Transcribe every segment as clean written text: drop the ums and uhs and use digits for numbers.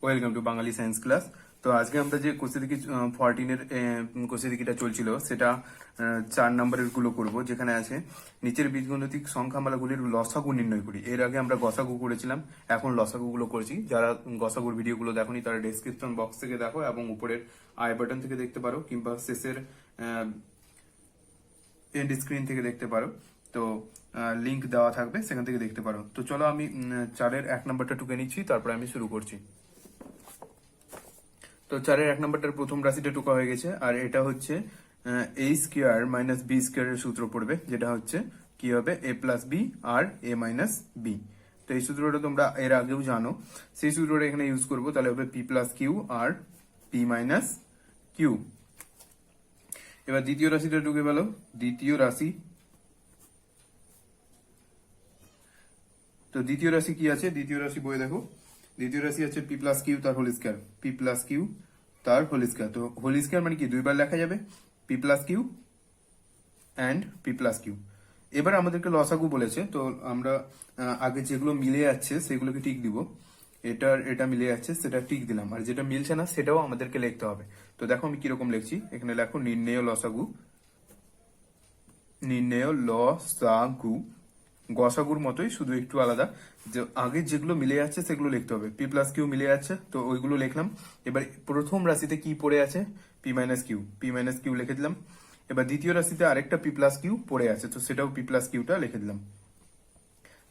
Welcome to Bangali science class. তো আজকে আমরা যে কোষেদিকি 14-এর কোষেদিকিটা চলছিল সেটা 4 নম্বরের গুলো করব, যেখানে আছে নিচের বীজগণিতিক সংখ্যামালাগুলির লসাগু নির্ণয় করি। এর আগে আমরা গসাগু করেছিলাম, এখন লসাগু গুলো করেছি। যারা গসাগুর ভিডিওগুলো দেখোনি তারা ডেসক্রিপশন বক্স থেকে দেখো এবং উপরের আই বাটন থেকে দেখতে পারো, কিংবা শেষের এন্ড স্ক্রিন থেকে দেখতে পারো। তো লিংক দেওয়া থাকবে, সেখান থেকে দেখতে পারো। তো চলো আমি 4-এর 1 নম্বরটা টুকে নিচ্ছি, তারপরে আমি শুরু করছি। তো 4-এর 1 নম্বরটার প্রথম রাশিটা টুকা হয়ে গেছে, আর এটা হচ্ছে a স্কোয়ার মাইনাস বি স্কোয়ারের সূত্র পড়বে, যেটা হচ্ছে কি হবে a প্লাস বি আর a মাইনাস বি। তো এই সূত্রটা তোমরা এর আগেও জানো, সেই সূত্রটা এখানে ইউজ করবো। তাহলে হবে P plus Q R P minus Q. এবার দ্বিতীয় রাশিটা ঢুকে গেল। দ্বিতীয় রাশি, তো দ্বিতীয় রাশি কি আছে? দ্বিতীয় রাশি বই দেখো। দ্বিতীয় রাশি আছে পি প্লাস কিউ তার whole square, p plus q তার হোল স্কয়ার। তো হোল স্কয়ার মানে কি দুইবার লেখা যাবে, p plus q and p plus q. এবার আমাদেরকে লসাগু বলেছে, তো আমরা আগে যেগুলো মিলে যাচ্ছে সেগুলোকে টিক দিব। এটা মিলে যাচ্ছে সেটা টিক দিলাম, আর যেটা মিলছে না সেটাও আমাদেরকে লিখতে হবে। তো দেখো আমি কিরকম লিখছি, এখানে লেখো নির্ণেয় লসাগু। নির্ণেয় লসাগু গসাগুর মতোই, শুধু একটু আলাদা। যে আগে যেগুলো মিলে যাচ্ছে সেগুলো লিখতে হবে। পি প্লাস কিউ মিলে যাচ্ছে, তো ওইগুলো লিখলাম। এবার প্রথম রাশিতে কি পড়ে আছে? P minus q, p minus q লিখে দিলাম। এবার দ্বিতীয় রাশিতে আরেকটা পি প্লাস কিউ পড়ে আছে, তো সেটাও পি প্লাস কিউটা লিখে দিলাম।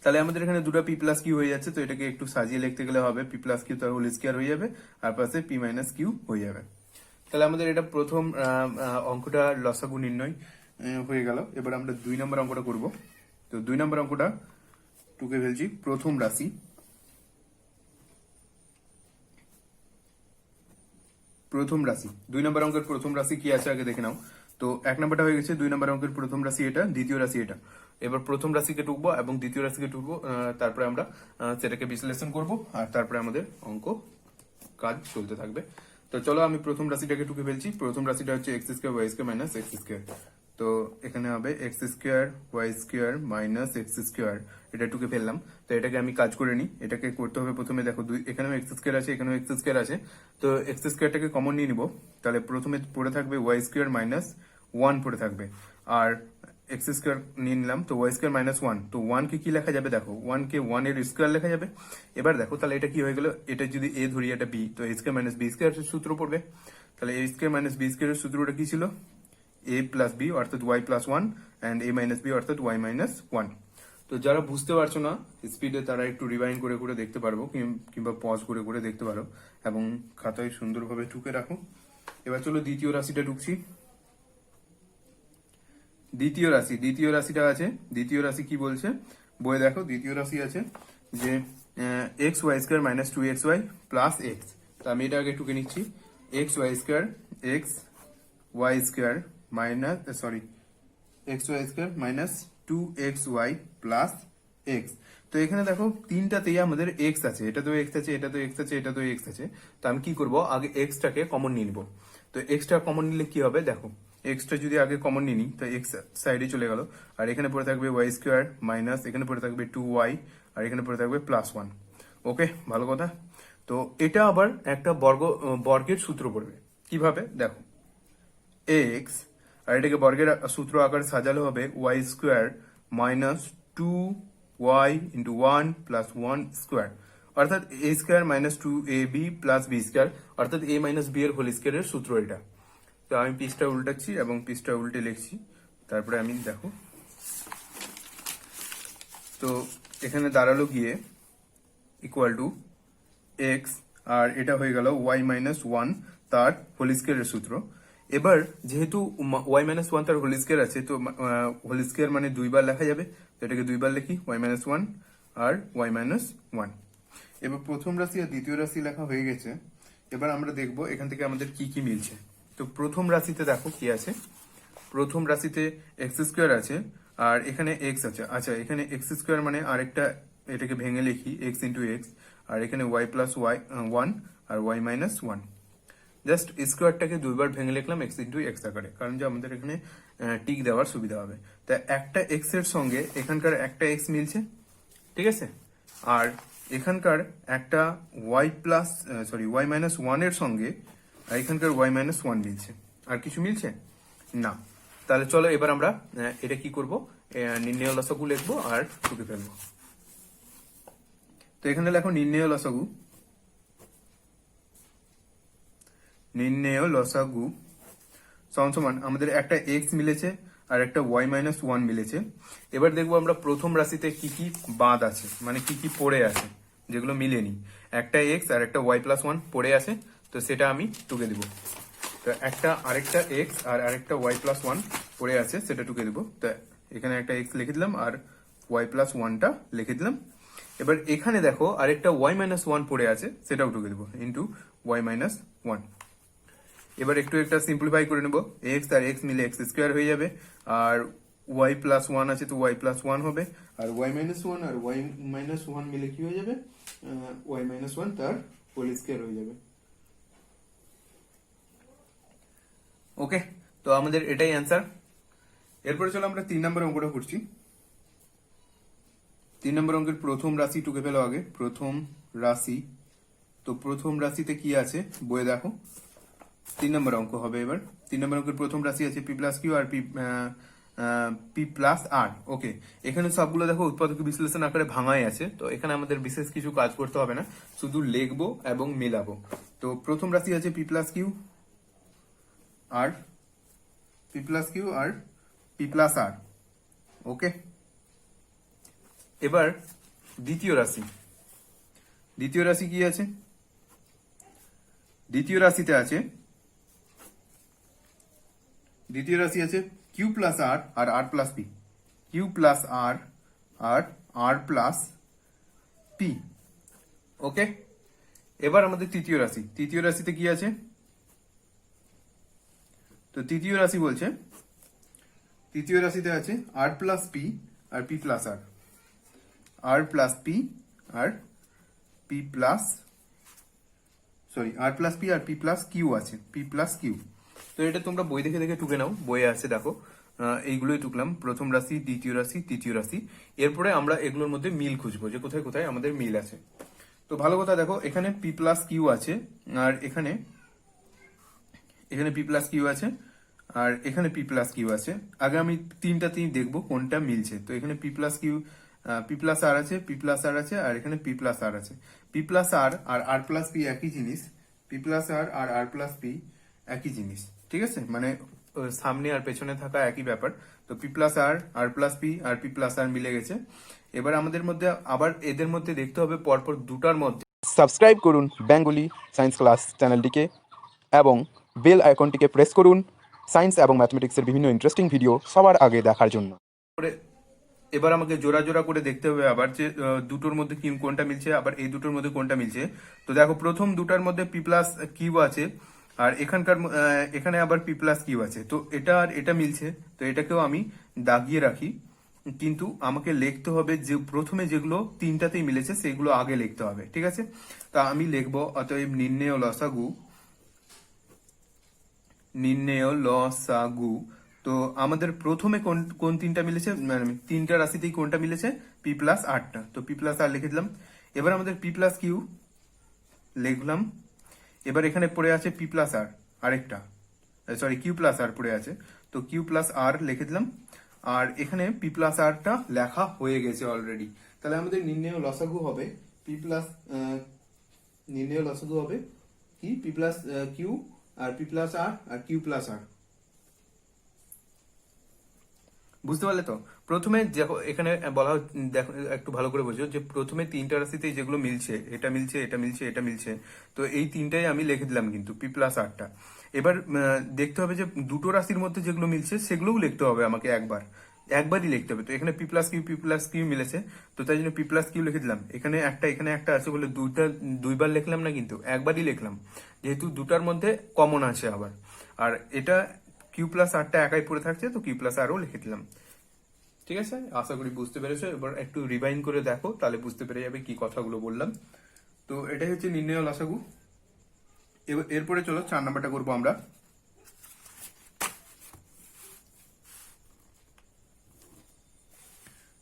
তাহলে আমাদের এখানে দুটো পি প্লাস কিউ হয়ে যাচ্ছে। তো এটাকে একটু সাজিয়ে লিখতে গেলে হবে পি প্লাস কিউ তার হোল স্কয়ার হয়ে যাবে, আর পাশে পি মাইনাস কিউ হয়ে যাবে। তাহলে আমাদের এটা প্রথম অঙ্কটা লসাগু নির্ণয় হয়ে গেল। এবার আমরা 2 নম্বর অঙ্কটা করব। তো 2 নম্বর অঙ্কটা টুকে ফেলছি। প্রথম রাশি, প্রথম রাশি 2 নম্বর অঙ্কের প্রথম রাশি কি আছে আগে দেখে নাও। তো 1 নম্বরটা হয়ে গেছে, 2 নম্বর অঙ্কের প্রথম রাশি এটা, দ্বিতীয় রাশি এটা। এবার প্রথম রাশিকে টুকবো এবং দ্বিতীয় রাশিকে টুকবো, তারপরে আমরা সেটাকে বিশ্লেষণ করব, আর তারপরে আমাদের অঙ্ক কাজ চলতে থাকবে। তো চলো আমি প্রথম রাশিটাকে টুকে ফেলছি। প্রথম রাশিটা হচ্ছে x square y square minus x square. তো এখানে হবে x square y square minus x square, এটা টুকে ফেললাম। তো এটাকে আমি কাজ করে নিই। এটাকে করতে হবে প্রথমে, দেখো এখানেও এক্স স্কোয়ার আছে, এখানেও এক্স স্কোয়ার আছে। তো এক্স স্কোয়ারটাকে কমন নিয়ে নিবো। তাহলে প্রথমে পড়ে থাকবে ওয়াই স্কোয়ার মাইনাস 1 পড়ে থাকবে, আর এক্স স্কোয়ার নিয়ে নিলাম। তো ওয়াই স্কোয়ার মাইনাস 1, তো 1 কে কি লেখা যাবে? দেখো 1 কে 1 এর স্কোয়ার লেখা যাবে। এবার দেখো তাহলে এটা কি হয়ে গেল, এটা যদি এ ধরি এটা বি, তো a square minus b square সূত্র পড়বে। তাহলে a square minus b square এর সূত্রটা কি ছিল? এ প্লাস বি অর্থাৎ y plus 1 and a minus b অর্থাৎ ওয়াই মাইনাস 1। তো যারা বুঝতে পারছো না স্পিডে, তারা একটু রিভাইন্ড করে করে দেখতে পারবো, কিংবা পজ করে করে দেখতে পারো, এবং খাতায় সুন্দরভাবে টুকে রাখো। এবার চলো দ্বিতীয় রাশিটা ঢুকছি। দ্বিতীয় রাশি, দ্বিতীয় রাশিটা আছে। দ্বিতীয় রাশি কি বলছে বইয়ে দেখো। দ্বিতীয় রাশি আছে যে x y square minus 2xy plus x. তো আমি এটা আগে টুকে নিচ্ছি। X y square minus x y square minus 2xy plus x. তো এখানে দেখো তিনটাতেই আমাদের এক্স আছে, এটা তো এক্স আছে, এটা তো এক্স আছে, এটা তো এক্স আছে। তো আমি কি করব, আগে এক্সটাকে কমন নিয়ে নিবো। তো এক্সটা কমন নিলে কি হবে দেখো, এক্সটা যদি আগে কমন নিই তো এক্স সাইডে চলে গেল, আর এখানে পড়ে থাকবে ওয়াই স্কোয়ার মাইনাস, এখানে পড়ে থাকবে 2y, আর এখানে পড়ে থাকবে +1। ওকে, ভালো কথা। তো এটা আবার একটা বর্গের সূত্র পড়বে। কিভাবে দেখো, এক্স, আর এটাকে বর্গের সূত্র আকারে সাজালে হবে Y square minus 2y into 1 plus 1 square, অর্থাৎ A square minus 2ab plus B square, অর্থাৎ এ মাইনাস বি এর হোল স্কোয়ারের সূত্র এটা। তো আমি পিসটা উল্টাচ্ছি এবং পিসটা উল্টে লিখছি, তারপরে আমি দেখো। তো এখানে দাঁড়ালো গিয়ে ইকুয়াল টু এক্স, আর এটা হয়ে গেল ওয়াই মাইনাস 1 তার হোল স্কয়ারের সূত্র। এবার যেহেতু ওয়াই মাইনাস 1 তার হোল স্কয়ার আছে, তো হোল স্কয়ার মানে দুইবার লেখা যাবে। তো এটাকে দুইবার লিখি, ওয়াই মাইনাস 1 আর ওয়াই মাইনাস 1। এবার প্রথম রাশি আর দ্বিতীয় রাশি লেখা হয়ে গেছে। এবার আমরা দেখবো এখান থেকে আমাদের কি কি মিলছে। তো প্রথম রাশিতে দেখো কি আছে। প্রথম রাশিতে এক্স স্কোয়ার আছে, আর এখানে এক্স আছে। আচ্ছা, এখানে এক্স স্কোয়ার মানে আরেকটা, এটাকে ভেঙে লিখি এক্স ইন্টু এক্স, আর এখানে ওয়াই প্লাস ওয়াই 1 আর ওয়াই মাইনাস 1। জাস্ট স্কোয়ারটাকে দুইবার ভেঙে লিখলাম এক্স ইন্টু এক্স আকারে, কারণ যে আমাদের এখানে টিক দেওয়ার সুবিধা হবে। তা একটা এক্স এর সঙ্গে এখানকার একটা এক্স মিলছে, ঠিক আছে। আর এখানকার একটা ওয়াই মাইনাস ওয়ানের সঙ্গে আর এখানকার ওয়াই মাইনাস ওয়ান মিলছে, আর কিছু মিলছে না। তাহলে চলো এবার আমরা এটা কি করব, নির্ণেয় লসাগু লিখবো আর টুকে ফেলবো। তো এখানে লেখো নির্ণেয় লসাগু। নির্ণেয় লসাগু সমান সমান আমাদের একটা এক্স মিলেছে আর একটা ওয়াই মাইনাস ওয়ান মিলেছে। এবার দেখবো আমরা প্রথম রাশিতে কি কি বাদ আছে, মানে কি কি পড়ে আছে যেগুলো মিলেনি। একটা এক্স আর একটা ওয়াই প্লাস ওয়ান পড়ে আছে, তো সেটা আমি টুকে দিব। তো আরেকটা এক্স আর আরেকটা ওয়াই প্লাস ওয়ান পড়ে আছে, সেটা টুকে দিব। তো এখানে একটা এক্স লিখে দিলাম আর ওয়াই প্লাস ওয়ানটা লিখে দিলাম। এবার এখানে দেখো আরেকটা ওয়াই মাইনাস ওয়ান পড়ে আছে, সেটাও টুকে দিব, ইন্টু ওয়াই মাইনাস ওয়ান। এবার একটু একটা সিম্পলিফাই করে নেব, এক্স আর এক্স মিলে এক্স স্কোয়ার হয়ে যাবে, আর ওয়াই প্লাস ওয়ান আছে তো ওয়াই প্লাস ওয়ান হবে, আর ওয়াই মাইনাস ওয়ান আর ওয়াই মাইনাস ওয়ান মিলে কি হয়ে যাবে, ওয়াই মাইনাস ওয়ান তার হোল স্কোয়ার হয়ে যাবে। ওকে, তো আমাদের এটাই অ্যান্সার। এরপরে চলো আমরা 3 নম্বর অঙ্কটা করছি। 3 নম্বর অঙ্কের প্রথম রাশি টুকে ফেলো আগে, প্রথম রাশি। তো প্রথম রাশিতে কি আছে বইয়ে দেখো, 3 নম্বর অঙ্ক হবে এবার। 3 নম্বর অঙ্কের প্রথম রাশি আছে P plus Q R P plus আর। ওকে, এখানে সবগুলো দেখো উৎপাদক বিশ্লেষণ আকারে ভাঙাই আছে, তো এখানে আমাদের বিশেষ কিছু কাজ করতে হবে না, শুধু লিখবো এবং মেলাবো। তো প্রথম রাশি আছে P plus Q R P plus Q R P plus আর। ওকে, এবার দ্বিতীয় রাশি। দ্বিতীয় রাশি কি আছে, দ্বিতীয় রাশিতে আছে কিউ প্লাস আর আর আর প্লাস পি, কিউ প্লাস আর আর আর প্লাস পি। ওকে, এবার আমাদের তৃতীয় রাশি। তৃতীয় রাশিতে কি আছে, তো তৃতীয় রাশি বলছে, তৃতীয় রাশিতে আছে আর plus P R P plus আর, আর plus P R P plus আর plus P R P plus Q আছে, পি প্লাস কিউ। তো এটা তোমরা বই দেখে দেখে টুকে নাও, বইয়ে আছে দেখো। এইগুলোই টুকলাম, প্রথম রাশি, দ্বিতীয় রাশি, তৃতীয় রাশি। এরপরে আমরা এগুলোর মধ্যে মিল খুঁজবো যে কোথায় কোথায় আমাদের মিল আছে। তো ভালো কথা দেখো, এখানে পি প্লাস কিউ আছে আর এখানে পি প্লাস কিউ আছে আর এখানে পি প্লাস কিউ আছে। আগে আমি তিনটা দেখবো কোনটা মিলছে। তো এখানে P plus Q, P plus R আছে, পি প্লাস আর আছে আর এখানে পি প্লাস আর আছে। পি প্লাস আর আর আর প্লাস পি একই জিনিস, পি প্লাস আর আর আর প্লাস পি একই জিনিস, ঠিক আছে, মানে সামনে আর পেছনে থাকা একই ব্যাপার। তো পি প্লাস আর আর plus P R P plus আর মিলে গেছে। এবার আমাদের মধ্যে আবার এদের মধ্যে দেখতে হবে পরপর দুটার মধ্যে। সাবস্ক্রাইব করুন বেঙ্গলি সায়েন্স ক্লাস চ্যানেলটিকে এবং বেল আইকনটিকে প্রেস করুন সায়েন্স এবং ম্যাথমেটিক্সের বিভিন্ন ইন্টারেস্টিং ভিডিও সবার আগে দেখার জন্য। এবার আমাকে জোড়া জোড়া করে দেখতে হবে আবার যে দুটোর মধ্যে কোনটা মিলছে, আবার এই দুটোর মধ্যে কোনটা মিলছে। তো দেখো প্রথম দুটার মধ্যে পি প্লাস কিউ আছে আর এখানে আবার পি প্লাস কিউ আছে, তো এটা আর এটা মিলছে, তো এটাকেও আমি দাগিয়ে রাখি। কিন্তু আমাকে লিখতে হবে যে প্রথমে যেগুলো তিনটাতেই মিলেছে সেগুলো আগে লিখতে হবে, ঠিক আছে। তা আমি লিখবো অতএব নির্ণেয় লসাগু। তো আমাদের প্রথমে কোন কোন তিনটা মিলেছে, মানে তিনটা রাশিতেই কোনটা মিলেছে, পি প্লাস আরটা। তো পি প্লাস আর লিখে দিলাম। এবার আমাদের পি প্লাস কিউ লিখলাম। এবার এখানে পড়ে আছে পি প্লাস আর আরেকটা, কিউ প্লাস আর পড়ে আছে, তো কিউ প্লাস আর লিখে দিলাম। আর এখানে পি প্লাস আরটা লেখা হয়ে গেছে অলরেডি। তাহলে আমাদের নির্ণেয় লসাগু হবে কি, P plus Q R P plus আর আর কিউ প্লাস আর। বুঝতে পারলে তো? প্রথমে দেখো এখানে বলা দেখো একটু ভালো করে বোঝো যে প্রথমে তিনটা রাশিতে যেগুলো মিলছে, এটা মিলছে, এটা মিলছে, এটা মিলছে, তো এই তিনটাই আমি লিখে দিলাম কিন্তু পি প্লাস আরটা। এবার দেখতে হবে যে দুটো রাশির মধ্যে যেগুলো মিলছে সেগুলোও লিখতে হবে আমাকে একবারই লিখতে হবে। তো এখানে পি প্লাস কিউ মিলেছে, তো তাই জন্য পি প্লাস কিউ লিখে দিলাম। এখানে একটা আছে বলে দুইবার লিখলাম না, কিন্তু একবারই লিখলাম, যেহেতু দুটার মধ্যে কমন আছে আবার। আর এটা কিউ প্লাস আরটা একাই পড়ে থাকছে, তো কিউ প্লাস আরও লিখে দিলাম। ঠিক আছে, আশা করি বুঝতে পেরেছো। এবার একটু রিভাইন্ড করে দেখো, তাহলে বুঝতে পেরে যাবে কি কথাগুলো বললাম। তো এটাই হচ্ছে নির্ণেয় লসাগু। এরপরে চলো 4 নাম্বারটা করবো আমরা।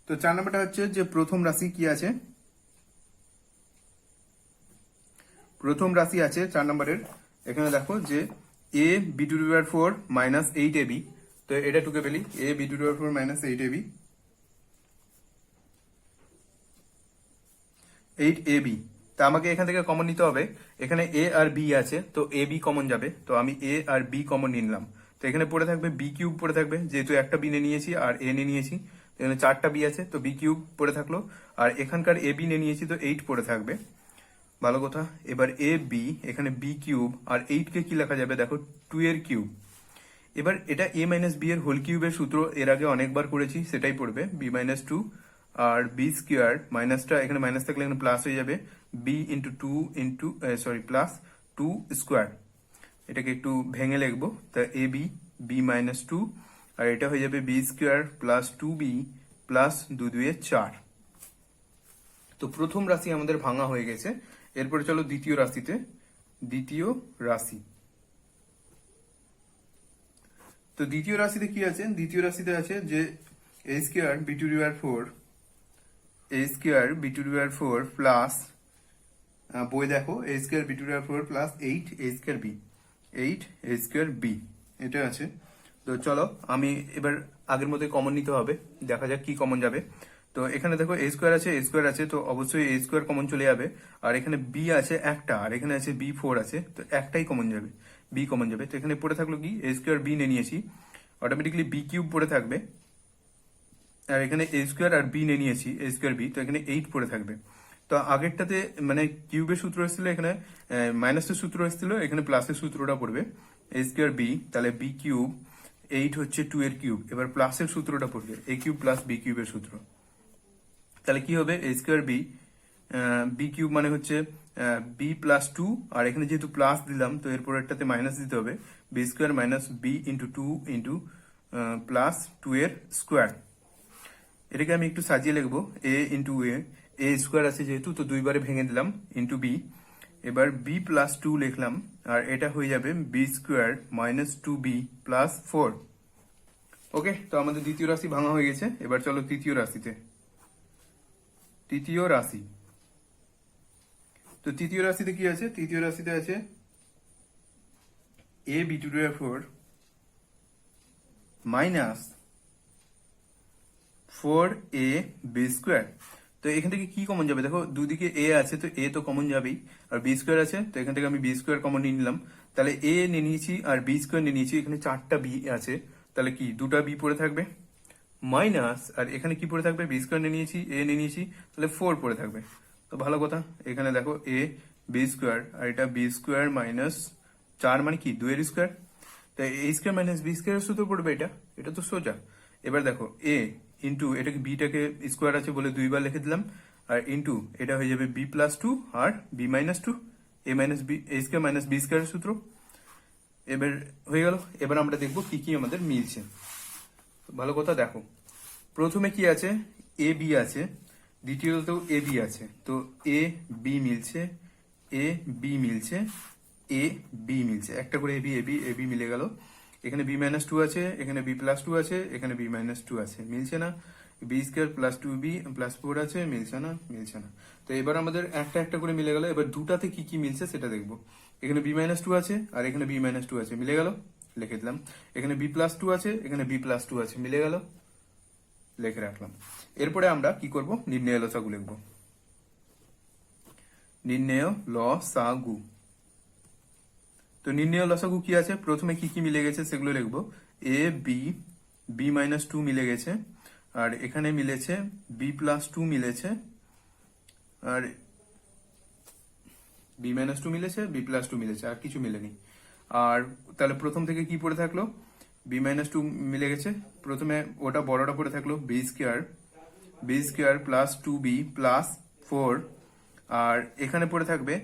তো 4 নাম্বারটা হচ্ছে যে প্রথম রাশি কি আছে, প্রথম রাশি আছে 4 নম্বরের, এখানে দেখো যে A B to the power 4 minus 8ab, তো এটা টুকে ফেলি, A B to the power 4 minus 8ab, 8ab। তা আমাকে এখান থেকে কমন নিতে হবে, এখানে এ আর বি আছে, তো এ বি কমন যাবে, তো আমি এ আর বি কমন নিলাম। তো এখানে পড়ে থাকবে বি কিউব পড়ে থাকবে, যেহেতু একটা বি নিয়েছি আর এ নিয়েছি, তো এখানে 4টা বি আছে, তো বি কিউব পড়ে থাকলো, আর এখানকার এ বি নিয়েছি, তো 8 পড়ে থাকবে। ভালো কথা। এবার এ বি, এখানে বি কিউব, আর 8 কে কি লেখা যাবে দেখো, 2 এর কিউব। এবার এটা এ মাইনাস বি এর হোল কিউবের সূত্র, এর আগে অনেকবার করেছি, সেটাই পড়বে, বি মাইনাস 2 আর বি স্কোয়ার, মাইনাসটা এখানে মাইনাস থাকলে এখানে প্লাস হয়ে যাবে, b into 2 into plus 2 square. এটাকে একটু ভেঙে লিখবো, তা এ বি, বি মাইনাস 2, আর এটা হয়ে যাবে b square plus 2b plus 2 2 4। তো প্রথম রাশি আমাদের ভাঙা হয়ে গেছে। এরপরে চলো দ্বিতীয় রাশিতে। দ্বিতীয় রাশি, তো দ্বিতীয় রাশিতে কি আছে? দ্বিতীয় রাশিতে আছে যে A square B to the power 4, A square B to the power 4 plus, বই দেখো, A square B to the power 4 plus 8 A square B, 8 A square B, এটা আছে। তো চলো আমি এবার আগের মধ্যে কমন নিতে হবে, দেখা যাক কি কমন যাবে। তো এখানে দেখো এ স্কোয়ার আছে, এ স্কোয়ার আছে, তো অবশ্যই এ স্কোয়ার কমন চলে যাবে, আর এখানে বি আছে একটা, আর এখানে আছে বি 4 আছে, তো একটাই কমন যাবে, বি কমন যাবে। তো এখানে পড়ে থাকলো কি, এ স্কোয়ার বি নিয়েছি, অটোমেটিকলি বি কিউব পড়ে থাকবে, আর এখানে এ স্কোয়ার আর বি নিয়েছি, এ স্কোয়ার বি, তো এখানে 8 পড়ে থাকবে। তো আগেরটাতে মানে কিউবের সূত্র এসেছিল, এখানে মাইনাসের সূত্র এসেছিল, এখানে প্লাসের সূত্রটা পড়বে, এ স্কোয়ার বি, তাহলে বি কিউব, 8 হচ্ছে 2 এর কিউব, এবার প্লাসের সূত্রটা পড়বে, এ কিউব প্লাস বি কিউবের সূত্র, তাহলে কি হবে, এ স্কোয়ার বি, বি কিউব মানে হচ্ছে বি প্লাস 2, আর এখানে যেহেতু প্লাস দিলাম, তো এরপর একটাতে মাইনাস দিতে হবে, b square minus b into 2 into plus 2 এর স্কোয়ার। এটাকে আমি একটু সাজিয়ে লিখবো, এ ইন্টু এ স্কোয়ার আছে যেহেতু, তো দুইবারে ভেঙে দিলাম, ইন্টু বি, এবার বি প্লাস 2 লিখলাম, আর এটা হয়ে যাবে b square minus 2b plus 4। Okay, তো আমাদের দ্বিতীয় রাশি ভাঙা হয়ে গেছে। এবার চলো তৃতীয় রাশিতে। তৃতীয় রাশি, তো তৃতীয় রাশিতে কি আছে? তৃতীয় রাশিতে আছে A B to the power 4 minus 4a B square. তো এখান থেকে কি কমন যাবে দেখো, দুদিকে এ আছে, তো এ তো কমন যাবেই, আর বি স্কোয়ার আছে, তো এখান থেকে আমি বি স্কোয়ার কমন নিয়ে নিলাম, তাহলে এ নিয়ে নিয়েছি আর বি স্কোয়ার নিয়ে নিয়েছি, এখানে 4টা বি আছে, তাহলে কি 2টা বি পড়ে থাকবে, মাইনাস, আর এখানে কি পড়ে থাকবে, বি স্কোয়ার নিয়ে নিয়েছি, এ নিয়ে নিয়েছি, তাহলে 4 পড়ে থাকবে। তো ভালো কথা, এখানে দেখো এ বি স্কোয়ার, আর এটা বি স্কোয়ার মাইনাস 4 মানে কি 2 এর স্কোয়ার, তাই এ স্কোয়ার মাইনাস বি স্কোয়ার সূত্র পড়বে, এটা এটা তো সোজা। এবার দেখো এ ইন্টু এটাকে বিটাকে স্কোয়ার আছে বলে দুইবার লিখে দিলাম, আর ইন্টু এটা হয়ে যাবে বি প্লাস 2 আর বি মাইনাস 2, এ মাইনাস বি, এ স্কোয়ার মাইনাস বি স্কোয়ারের সূত্র। এবার হয়ে গেল। এবার আমরা দেখবো কি কি আমাদের মিলছে। ভালো কথা দেখো, প্রথমে কি আছে, এ বি আছে, দ্বিতীয়তেও এ বি আছে, তো এ বি মিলছে, এ বি মিলছে, এ বি মিলছে, একটা করে A B A B A B মিলে গেল। এখানে বি মাইনাস 2 আছে, এখানে বি প্লাস 2 আছে, এখানে বি মাইনাস 2 আছে, মিলছে না। B square plus 2b plus 4 আছে, মিলছে না, মিলছে না। তো এবার আমাদের একটা একটা করে মিলে গেল। এবার দুটাতে কি কি মিলছে সেটা দেখবো। এখানে বি মাইনাস 2 আছে, আর এখানে বি মাইনাস 2 আছে, মিলে গেল, লিখে দিলাম। এখানে বি প্লাস 2 আছে, এখানে বি প্লাস 2 আছে, মিলে গেল, লিখে রাখলাম। এরপরে আমরা কি করব, নির্ণয় লসাগু লিখব। নির্ণয় লসাগু, তো নির্ণয় লসাগু কি আছে, প্রথমে কি কি মিলে গেছে সেগুলো লিখবো। এ বি, বি মাইনাস 2 মিলে গেছে, আর এখানে মিলেছে বি প্লাস 2 মিলেছে, আর বি মাইনাস 2 মিলেছে, বি প্লাস 2 মিলেছে, আর কিছু মিলেনি। আর তাহলে প্রথম থেকে কি পড়ে থাকলো, বি মাইনাস 2 মিলে গেছে, প্রথমে ওটা বড়টা পড়ে থাকলো b square plus 2b plus 4, আর এখানে পড়ে থাকবে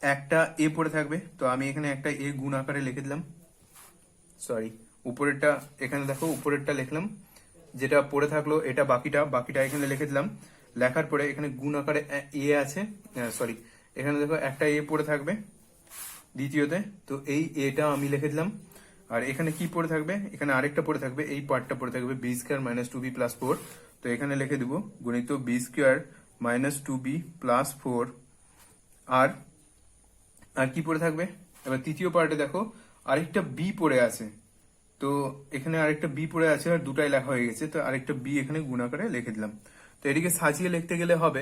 একটা এ পড়ে থাকবে, তো আমি এখানে একটা এ গুণ আকারে লিখে দিলাম, সরি উপরেরটা, এখানে দেখো উপরেরটা লিখলাম, যেটা পড়ে থাকলো এটা বাকিটা এখানে লিখে দিলাম। লেখার পরে এখানে গুণ আকারে এ আছে, সরি এখানে দেখো একটা এ পড়ে থাকবে দ্বিতীয়তে, তো এই এটা আমি লিখে দিলাম। আর এখানে কি পড়ে থাকবে, এখানে আরেকটা পড়ে থাকবে, এই পার্টটা পড়ে থাকবে B square minus 2b plus 4, তো এখানে লিখে দিব গণিত b square minus 2b plus 4, আর আর কি পড়ে থাকবে? এবার তৃতীয় পার্টে দেখো আরেকটা বি পড়ে আছে। তো এখানে আরেকটা বি পড়ে আছে আর দুটাই লেখা হয়ে গেছে, তো আরেকটা বি এখানে গুণ আকারে লিখে দিলাম। তো এদিকে সাজিয়ে লিখতে গেলে হবে,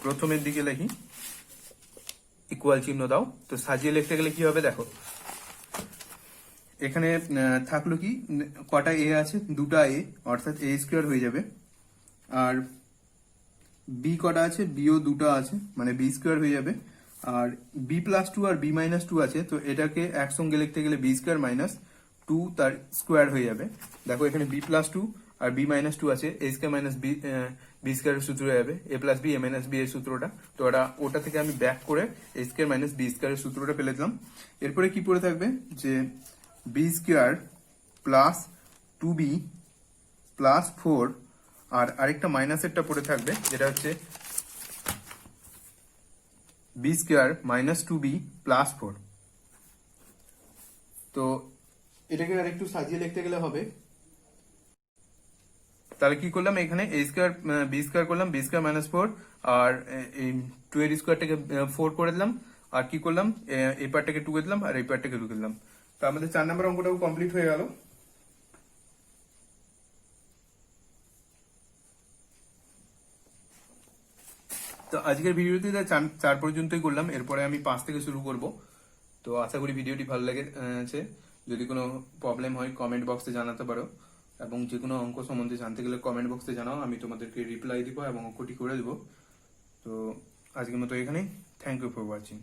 প্রথমের দিকে লিখি ইকুয়াল চিহ্ন দাও। তো সাজিয়ে লিখতে গেলে কি হবে দেখো, এখানে থাকলো কি, কটা এ আছে, দুটা এ, অর্থাৎ এ স্কোয়ার হয়ে যাবে। আর বি কটা আছে, বিও দুটো আছে, মানে বি স্কোয়ার হয়ে যাবে। আর বি প্লাস টু আর বি মাইনাস টু আছে, তো এটাকে একসঙ্গে লিখতে গেলে বি স্কোয়ার মাইনাস টু তার স্কোয়ার হয়ে যাবে। দেখো এখানে বি প্লাস টু আর বি মাইনাস টু আছে, এ স্কোয়ার মাইনাস বি বি স্কোয়ারের সূত্র হয়ে যাবে, এ plus B A minus B এর সূত্রটা। তো ওটা থেকে আমি ব্যাক করে এ স্কোয়ার মাইনাস বি স্কোয়ারের সূত্রটা পেলে দিলাম। এরপরে কি পড়ে থাকবে যে B square plus two B plus four, আর আরেকটা মাইনাসেরটা পড়ে থাকবে যেটা হচ্ছে B square minus two B plus four. তো এটাকে আর একটু সাজিয়ে লিখতে গেলে হবে, তাহলে কি করলাম, এখানে এ স্কোয়ার বি স্কোয়ার করলাম, বি স্কোয়ার মাইনাস ফোর, আর এই টু এর স্কোয়ারটাকে ফোর করে দিলাম, আর কি করলাম, এই পার্টটাকে টু করে দিলাম আর এই পার্টটাকে টু করে দিলাম। তো আমাদের 4 নম্বর অঙ্কটাও কমপ্লিট হয়ে গেল। তো আজকের ভিডিওতে চার পর্যন্তই করলাম, এরপরে আমি 5 থেকে শুরু করব। তো আশা করি ভিডিওটি ভালো লেগেছে। যদি কোনো প্রবলেম হয় কমেন্ট বক্সে জানাতে পারো, এবং যে কোনো অঙ্ক সম্বন্ধে জানতে গেলে কমেন্ট বক্সে জানাও, আমি তোমাদেরকে রিপ্লাই দিব এবং অঙ্কটি করে দেবো। তো আজকের মতো এখানেই, থ্যাংক ইউ ফর ওয়াচিং।